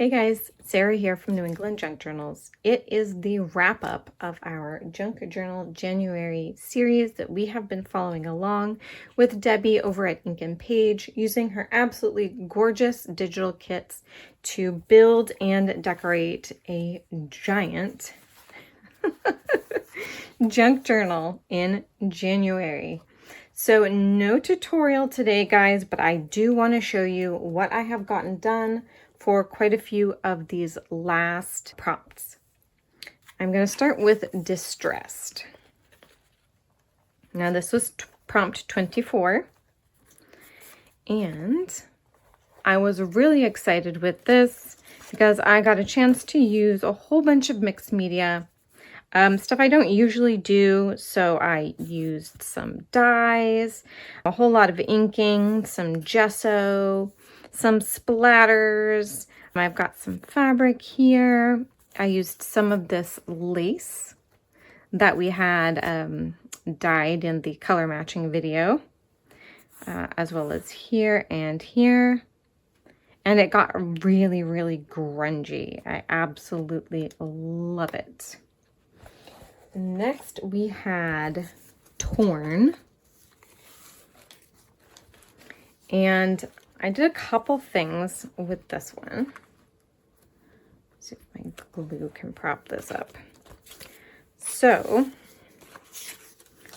Hey guys, Sarah here from New England Junk Journals. It is the wrap up of our Junk Journal January series that we have been following along with Debbie over at Ink and Page, using her absolutely gorgeous digital kits to build and decorate a giant junk journal in January. So no tutorial today, guys, but I do want to show you what I have gotten done for quite a few of these last prompts. I'm going to start with distressed. Now this was prompt 24, and I was really excited with this because I got a chance to use a whole bunch of mixed media, stuff I don't usually do. So I used some dyes, a whole lot of inking, some gesso, some splatters. I've got some fabric here. I used some of this lace that we had dyed in the color matching video, as well as here and here. And it got really, really grungy. I absolutely love it. Next, we had torn. And I did a couple things with this one. Let's see if my glue can prop this up. So,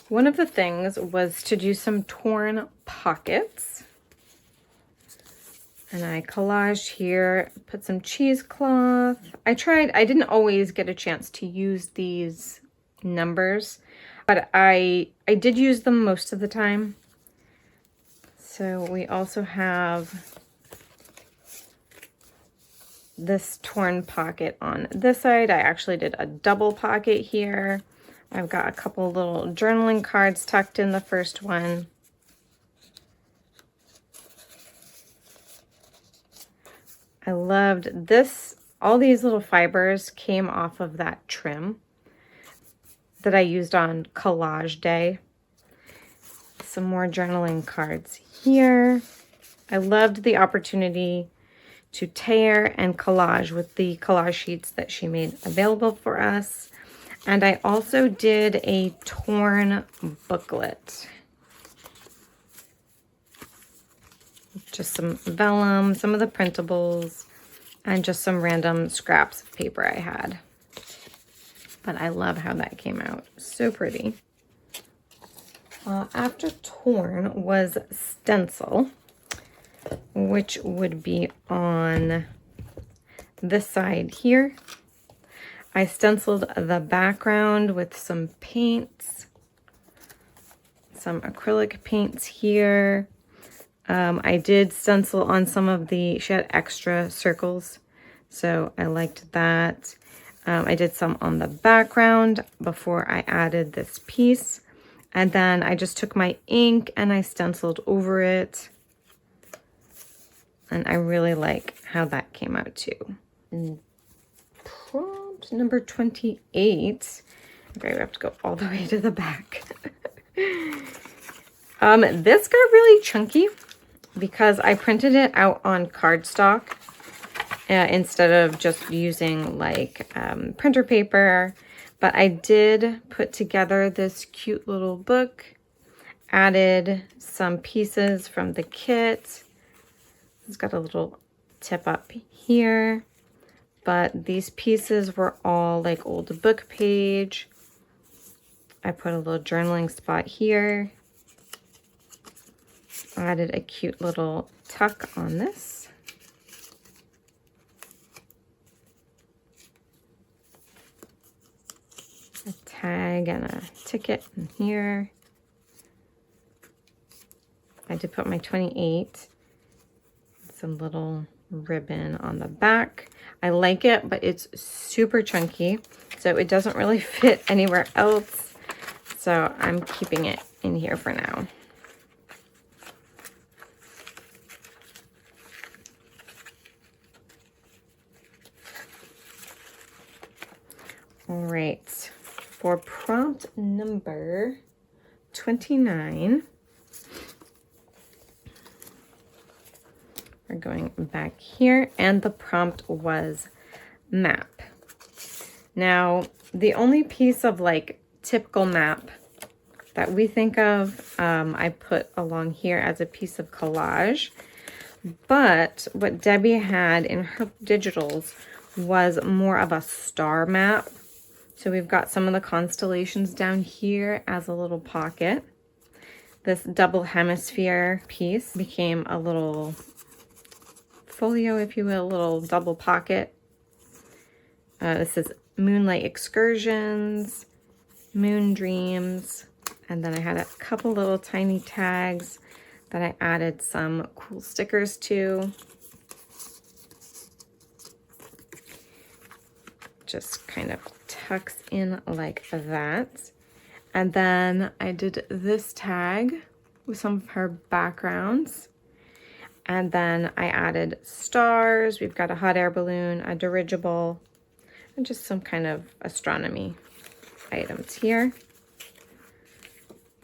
one of the things was to do some torn pockets. And I collaged here, put some cheesecloth. I didn't always get a chance to use these numbers, but I did use them most of the time. So we also have this torn pocket on this side. I actually did a double pocket here. I've got a couple little journaling cards tucked in the first one. I loved this. All these little fibers came off of that trim that I used on collage day. Some more journaling cards here. I loved the opportunity to tear and collage with the collage sheets that she made available for us. And I also did a torn booklet. Just some vellum, some of the printables, and just some random scraps of paper I had. But I love how that came out. So pretty. After torn was stencil, which would be on this side here. I stenciled the background with some paints, some acrylic paints here. I did stencil on some of she had extra circles, so I liked that. I did some on the background before I added this piece. And then I just took my ink and I stenciled over it. And I really like how that came out too. And prompt number 28. Okay, we have to go all the way to the back. This got really chunky because I printed it out on cardstock instead of just using like printer paper. But I did put together this cute little book, added some pieces from the kit. It's got a little tip up here, but these pieces were all like old book page. I put a little journaling spot here. Added a cute little tuck on this. A tag and a ticket in here. I did put my 28. Some little ribbon on the back. I like it, but it's super chunky, so it doesn't really fit anywhere else. So I'm keeping it in here for now. All right, for prompt number 29, we're going back here, and the prompt was map. Now, the only piece of like typical map that we think of, I put along here as a piece of collage. But what Debbie had in her digitals was more of a star map. So we've got some of the constellations down here as a little pocket. This double hemisphere piece became a little folio, if you will, a little double pocket. This is Moonlight Excursions, Moon Dreams, and then I had a couple little tiny tags that I added some cool stickers to. Just kind of tucks in like that. And then I did this tag with some of her backgrounds. And then I added stars. We've got a hot air balloon, a dirigible, and just some kind of astronomy items here.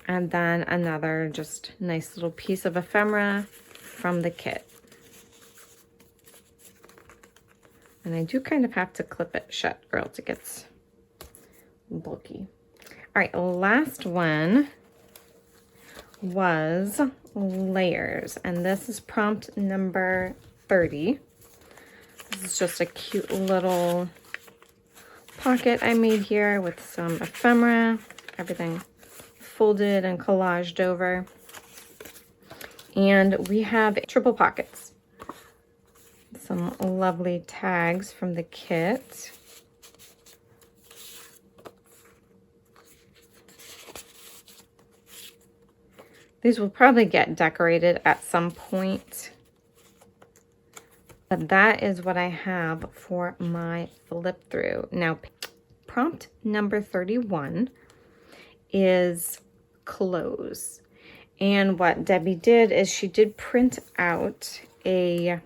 And then another just nice little piece of ephemera from the kit. And I do kind of have to clip it shut or else it gets bulky. All right, last one was layers. And this is prompt number 30. This is just a cute little pocket I made here with some ephemera, everything folded and collaged over. And we have triple pockets. Some lovely tags from the kit. These will probably get decorated at some point. But that is what I have for my flip through. Now, prompt number 31 is clothes. And what Debbie did is she did print out a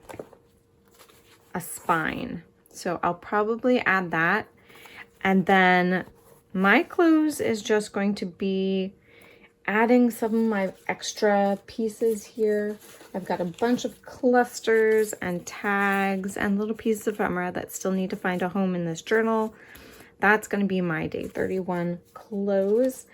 spine. So I'll probably add that. And then my clothes is just going to be adding some of my extra pieces here. I've got a bunch of clusters and tags and little pieces of ephemera that still need to find a home in this journal. That's going to be my day 31 clothes.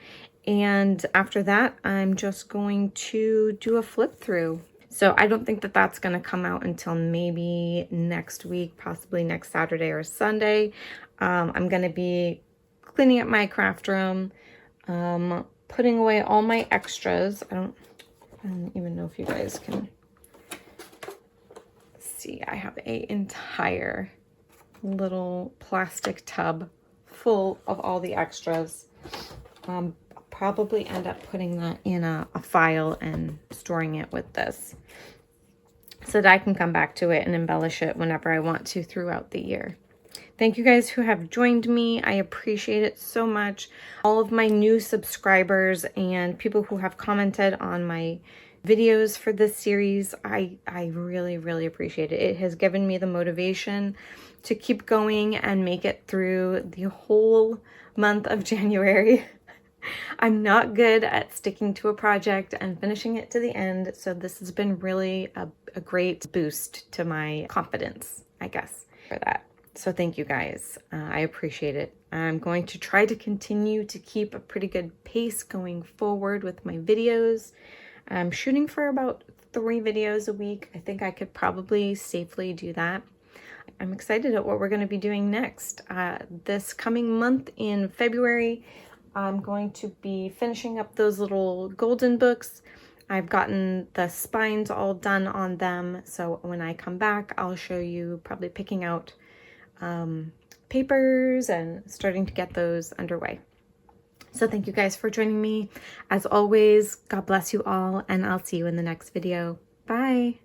And after that, I'm just going to do a flip through. So I don't think that that's going to come out until maybe next week, possibly next Saturday or Sunday. I'm going to be cleaning up my craft room, putting away all my extras. I don't even know if you guys can see. I have an entire little plastic tub full of all the extras. I'll probably end up putting that in a file and storing it with this so that I can come back to it and embellish it whenever I want to throughout the year. Thank you guys who have joined me. I appreciate it so much. All of my new subscribers and people who have commented on my videos for this series, I really, really appreciate it. It has given me the motivation to keep going and make it through the whole month of January. I'm not good at sticking to a project and finishing it to the end, so this has been really a great boost to my confidence, I guess, for that. So thank you guys. I appreciate it. I'm going to try to continue to keep a pretty good pace going forward with my videos. I'm shooting for about 3 videos a week. I think I could probably safely do that. I'm excited at what we're going to be doing next. This coming month in February, I'm going to be finishing up those little golden books. I've gotten the spines all done on them. So when I come back, I'll show you probably picking out papers and starting to get those underway. So thank you guys for joining me. As always, God bless you all, and I'll see you in the next video. Bye.